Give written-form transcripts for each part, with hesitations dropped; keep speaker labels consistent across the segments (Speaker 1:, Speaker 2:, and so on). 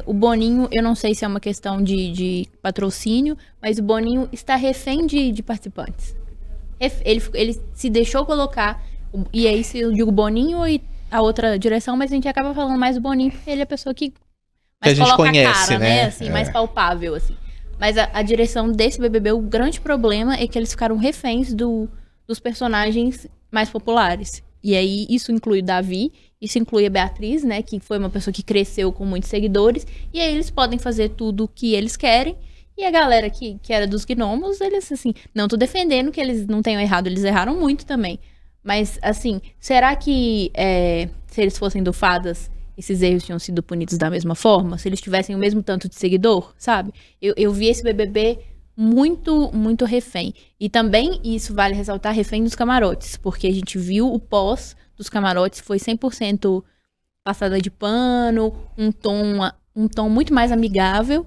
Speaker 1: o Boninho, eu não sei se é uma questão de patrocínio, mas o Boninho está refém de participantes. Ele se deixou colocar, e aí se eu digo Boninho e a outra direção, mas a gente acaba falando mais do Boninho, porque ele é a pessoa que mais
Speaker 2: a gente
Speaker 1: coloca
Speaker 2: conhece,
Speaker 1: a cara,
Speaker 2: né?
Speaker 1: Assim, mais palpável, assim. Mas a direção desse BBB, o grande problema é que eles ficaram reféns dos personagens mais populares. E aí, isso inclui o Davi, isso inclui a Beatriz, né? Que foi uma pessoa que cresceu com muitos seguidores. E aí, eles podem fazer tudo o que eles querem. E a galera que era dos gnomos, eles, assim... Não tô defendendo que eles não tenham errado, eles erraram muito também. Mas, assim, será que se eles fossem do Fadas, esses erros tinham sido punidos da mesma forma? Se eles tivessem o mesmo tanto de seguidor, sabe? Eu vi esse BBB muito, muito refém. E também, isso vale ressaltar, refém dos camarotes. Porque a gente viu o pós dos camarotes, foi 100% passada de pano, um tom muito mais amigável.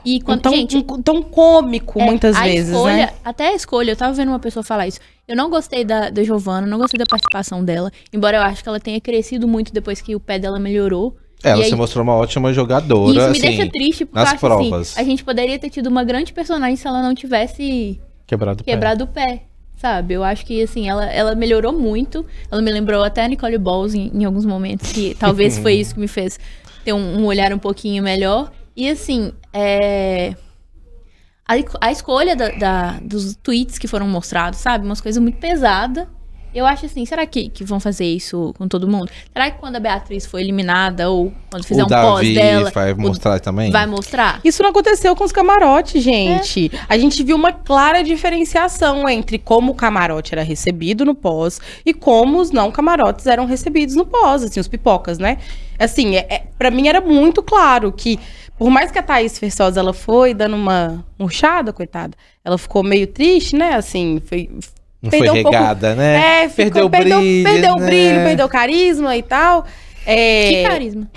Speaker 1: E quando,
Speaker 3: um tom cômico, muitas vezes, né?
Speaker 1: Até a escolha, eu tava vendo uma pessoa falar isso. Eu não gostei da Giovana, não gostei da participação dela. Embora eu acho que ela tenha crescido muito depois que o pé dela melhorou.
Speaker 2: Ela se mostrou uma ótima jogadora,
Speaker 1: isso
Speaker 2: assim,
Speaker 1: me deixa triste, porque
Speaker 2: nas
Speaker 1: eu acho
Speaker 2: provas.
Speaker 1: Assim, a gente poderia ter tido uma grande personagem se ela não tivesse quebrado o pé, sabe? Eu acho que, assim, ela melhorou muito. Ela me lembrou até a Nicole Balls em alguns momentos, que talvez foi isso que me fez ter um olhar um pouquinho melhor. E, assim, a escolha dos tweets que foram mostrados, sabe? Umas coisas muito pesadas. Eu acho assim, será que vão fazer isso com todo mundo? Será que quando a Beatriz for eliminada ou quando fizer um pós dela...
Speaker 2: vai mostrar também?
Speaker 1: Vai mostrar?
Speaker 3: Isso não aconteceu com os camarotes, gente. A gente viu uma clara diferenciação entre como o camarote era recebido no pós e como os não camarotes eram recebidos no pós, assim, os pipocas, né? Assim, pra mim era muito claro que, por mais que a Thaís Versosa, ela foi dando uma murchada, coitada, ela ficou meio triste, né? Assim,
Speaker 2: não foi regada, né?
Speaker 3: Perdeu o brilho, perdeu o carisma e tal.
Speaker 1: Que carisma?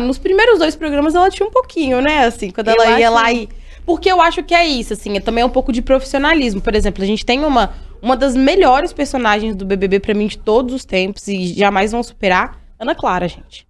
Speaker 3: Nos primeiros 2 programas ela tinha um pouquinho, né? Assim, quando ela ia lá e... Porque eu acho que é isso, assim, também é um pouco de profissionalismo. Por exemplo, a gente tem uma das melhores personagens do BBB pra mim de todos os tempos e jamais vão superar, Ana Clara, gente.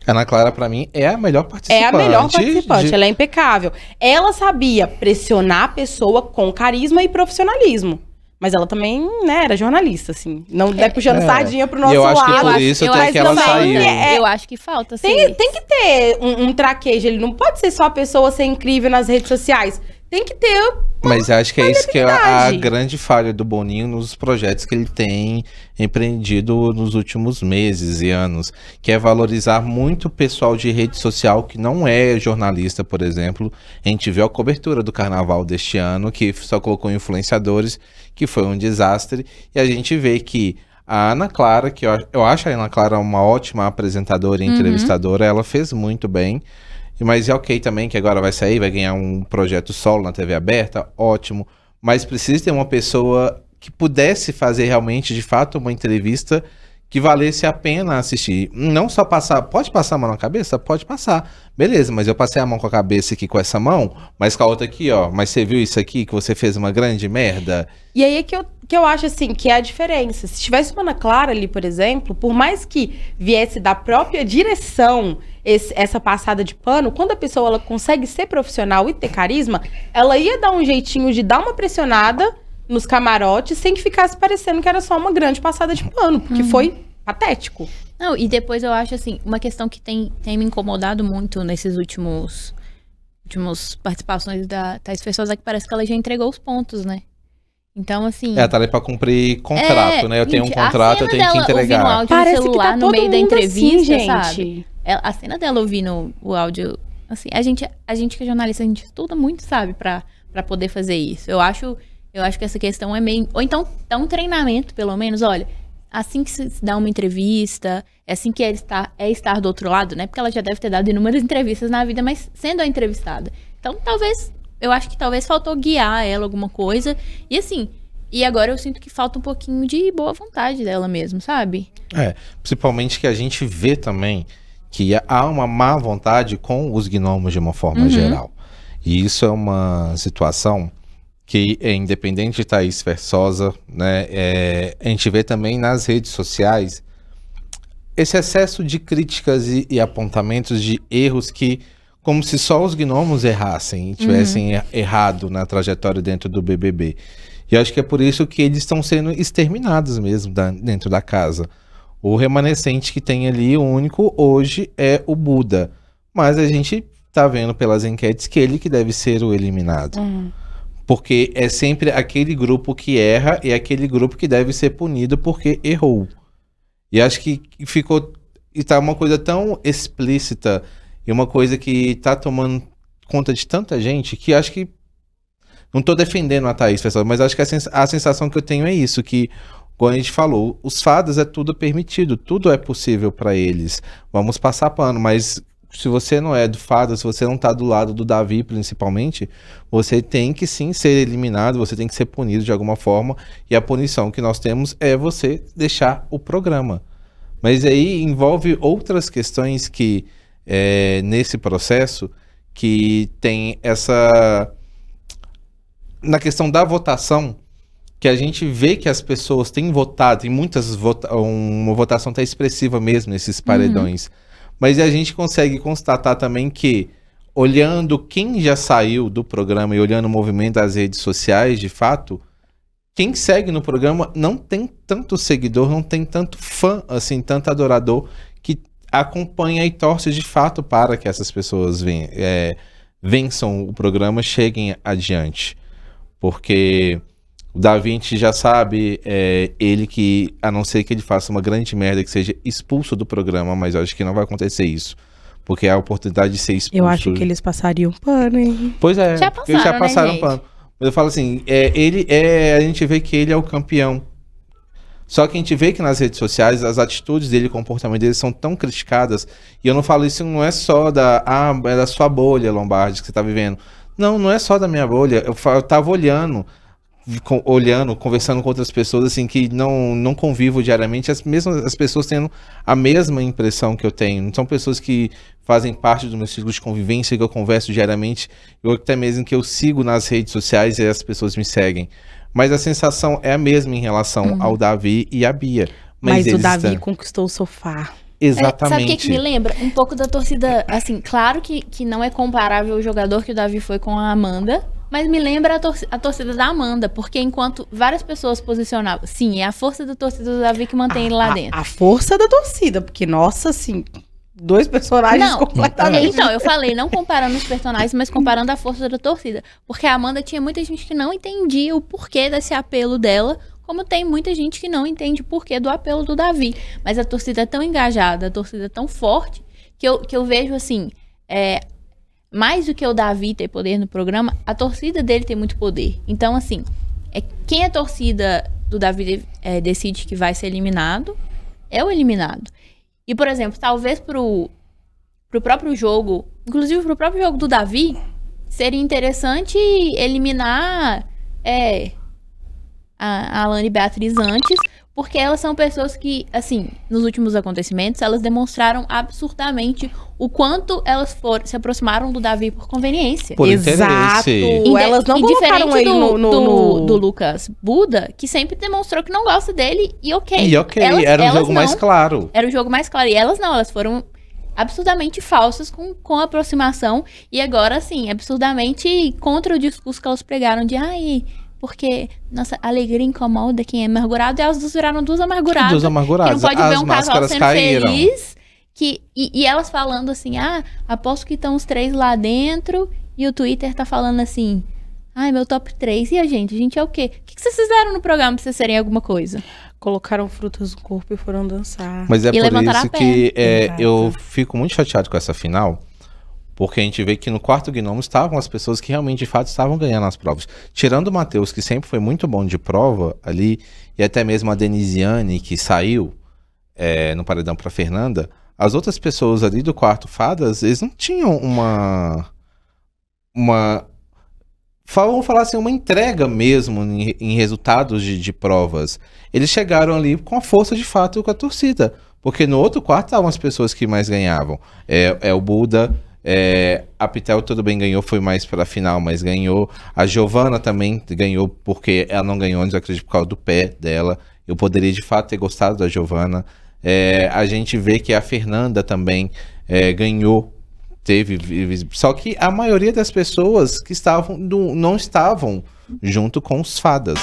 Speaker 2: Ana Clara, pra mim, é a melhor participante.
Speaker 3: É a melhor participante, ela é impecável. Ela sabia pressionar a pessoa com carisma e profissionalismo. Mas ela também, né, era jornalista, assim. Não é puxando sardinha pro nosso lado.
Speaker 2: Eu acho que por isso até que ela saiu.
Speaker 1: Eu acho que falta, assim.
Speaker 3: Tem que ter um traquejo. Ele não pode ser só a pessoa ser incrível nas redes sociais. Tem que ter...
Speaker 2: Mas acho que é isso que é a grande falha do Boninho nos projetos que ele tem empreendido nos últimos meses e anos, que é valorizar muito o pessoal de rede social que não é jornalista, por exemplo. A gente viu a cobertura do carnaval deste ano, que só colocou influenciadores, que foi um desastre, e a gente vê que a Ana Clara, que eu acho a Ana Clara uma ótima apresentadora e entrevistadora, ela fez muito bem. Mas é ok também que agora vai sair, vai ganhar um projeto solo na TV aberta, ótimo. Mas precisa ter uma pessoa que pudesse fazer realmente, de fato, uma entrevista que valesse a pena assistir. Não só passar... Pode passar a mão na cabeça? Pode passar. Beleza, mas eu passei a mão com a cabeça aqui com essa mão, mas com a outra aqui, ó. Mas você viu isso aqui, que você fez uma grande merda?
Speaker 3: E aí é que eu acho, assim, que é a diferença. Se tivesse uma Ana Clara ali, por exemplo, por mais que viesse da própria direção essa passada de pano, quando a pessoa ela consegue ser profissional e ter carisma, ela ia dar um jeitinho de dar uma pressionada nos camarotes sem que ficasse parecendo que era só uma grande passada de pano, porque foi patético.
Speaker 1: Não, e depois eu acho, assim, uma questão que tem me incomodado muito nesses últimos participações da Thaís Versosa, que parece que ela já entregou os pontos, né? Então, assim...
Speaker 2: tá ali pra cumprir contrato, né? Eu tenho um contrato, eu tenho que entregar.
Speaker 1: No áudio
Speaker 3: parece
Speaker 1: no celular,
Speaker 3: que tá
Speaker 1: no meio da entrevista,
Speaker 3: assim,
Speaker 1: sabe?
Speaker 3: gente.
Speaker 1: A cena dela ouvindo o áudio, assim, a gente que é jornalista, a gente estuda muito, sabe? Pra poder fazer isso. Eu acho que essa questão é meio... Ou então, dá um treinamento, pelo menos, olha... Assim que se dá uma entrevista, é assim que estar do outro lado, né? Porque ela já deve ter dado inúmeras entrevistas na vida, mas sendo a entrevistada. Então, eu acho que talvez faltou guiar ela alguma coisa. E assim, e agora eu sinto que falta um pouquinho de boa vontade dela mesmo, sabe?
Speaker 2: Principalmente que a gente vê também que há uma má vontade com os gnomos de uma forma geral. E isso é uma situação... que é independente de Thaís Versosa, né, a gente vê também nas redes sociais esse excesso de críticas e apontamentos de erros que, como se só os gnomos errassem e tivessem errado na trajetória dentro do BBB. E eu acho que é por isso que eles estão sendo exterminados mesmo dentro da casa. O remanescente que tem ali, o único hoje, é o Buda. Mas a gente tá vendo pelas enquetes que ele que deve ser o eliminado. Porque é sempre aquele grupo que erra e aquele grupo que deve ser punido porque errou. E acho que ficou... E tá uma coisa tão explícita e uma coisa que tá tomando conta de tanta gente que acho que... Não tô defendendo a Thaís, pessoal, mas acho que a sensação que eu tenho é isso, que, como a gente falou, os fadas é tudo permitido, tudo é possível para eles. Vamos passar pano, mas se você não é do fada, se você não tá do lado do Davi, principalmente, você tem que sim ser eliminado, você tem que ser punido de alguma forma, e a punição que nós temos é você deixar o programa. Mas aí envolve outras questões que, nesse processo, que tem essa... Na questão da votação, que a gente vê que as pessoas têm votado, tem muitas uma votação até expressiva mesmo nesses paredões, mas a gente consegue constatar também que, olhando quem já saiu do programa e olhando o movimento das redes sociais, de fato, quem segue no programa não tem tanto seguidor, não tem tanto fã, assim, tanto adorador, que acompanha e torce de fato para que essas pessoas vençam o programa, cheguem adiante. Porque o Davi, a gente já sabe, ele que, a não ser que ele faça uma grande merda, que seja expulso do programa, mas eu acho que não vai acontecer isso. Porque é a oportunidade de ser expulso.
Speaker 3: Eu acho que eles passariam pano, hein?
Speaker 2: Pois é,
Speaker 1: já passaram,
Speaker 2: eles já passaram,
Speaker 1: né,
Speaker 2: pano. Mas eu falo assim, a gente vê que ele é o campeão. Só que a gente vê que nas redes sociais as atitudes dele, o comportamento dele são tão criticadas. E eu não falo isso, não é só é da sua bolha, Lombardi, que você tá vivendo. Não, não é só da minha bolha. Eu tava olhando, conversando com outras pessoas assim que não convivo diariamente, as pessoas tendo a mesma impressão que eu tenho. Não são pessoas que fazem parte do meu ciclo de convivência, que eu converso diariamente, ou até mesmo que eu sigo nas redes sociais e as pessoas me seguem. Mas a sensação é a mesma em relação ao Davi e à Bia.
Speaker 3: Mas o Davi conquistou o sofá.
Speaker 2: Exatamente.
Speaker 1: Sabe o que me lembra? Um pouco da torcida, assim, claro que não é comparável o jogador que o Davi foi com a Amanda, mas me lembra a torcida da Amanda, porque enquanto várias pessoas posicionavam, sim, é a força da torcida do Davi que mantém ele lá dentro.
Speaker 3: A força da torcida, porque, nossa, assim, dois personagens completamente...
Speaker 1: Então, eu falei, não comparando os personagens, mas comparando a força da torcida, porque a Amanda tinha muita gente que não entendia o porquê desse apelo dela, como tem muita gente que não entende o porquê do apelo do Davi. Mas a torcida é tão engajada, a torcida é tão forte, que eu vejo, assim, mais do que o Davi ter poder no programa, a torcida dele tem muito poder. Então, assim, quem a torcida do Davi decide que vai ser eliminado, é o eliminado. E, por exemplo, talvez pro próprio jogo, inclusive pro próprio jogo do Davi, seria interessante eliminar... a Alane e Beatriz antes, porque elas são pessoas que, assim, nos últimos acontecimentos, elas demonstraram absurdamente o quanto elas se aproximaram do Davi por conveniência.
Speaker 2: Por
Speaker 3: Exato.
Speaker 2: interesse.
Speaker 3: Elas não colocaram ele
Speaker 1: do Lucas Buda, que sempre demonstrou que não gosta dele, e ok.
Speaker 2: Era um jogo mais claro.
Speaker 1: Era o jogo mais claro. E elas não, elas foram absurdamente falsas com a aproximação, e agora, assim, absurdamente contra o discurso que elas pregaram de, porque nossa alegria incomoda quem é amargurado, e elas viraram duas amarguradas.
Speaker 2: Duas amarguradas.
Speaker 1: Que não pode ver um casal sendo
Speaker 2: caíram.
Speaker 1: feliz. E elas falando assim, aposto que estão os 3 lá dentro, e o Twitter tá falando assim, meu top 3. E a gente é o quê? O que vocês fizeram no programa pra vocês serem alguma coisa?
Speaker 3: Colocaram frutas no corpo e foram dançar.
Speaker 2: Mas é por isso que
Speaker 3: Exato.
Speaker 2: eu fico muito chateado com essa final. Porque a gente vê que no quarto gnomo estavam as pessoas que realmente, de fato, estavam ganhando as provas. Tirando o Matheus, que sempre foi muito bom de prova ali, e até mesmo a Denisiane, que saiu no paredão para Fernanda, as outras pessoas ali do quarto fadas, eles não tinham vamos falar assim, uma entrega mesmo em resultados de provas. Eles chegaram ali com a força, de fato, com a torcida. Porque no outro quarto estavam as pessoas que mais ganhavam. O Buda... a Pitel tudo bem ganhou, foi mais pra final, mas ganhou. A Giovana também ganhou, porque ela não ganhou antes, eu acredito, por causa do pé dela. Eu poderia de fato ter gostado da Giovana. A gente vê que a Fernanda também ganhou, só que a maioria das pessoas que estavam não estavam junto com os fadas.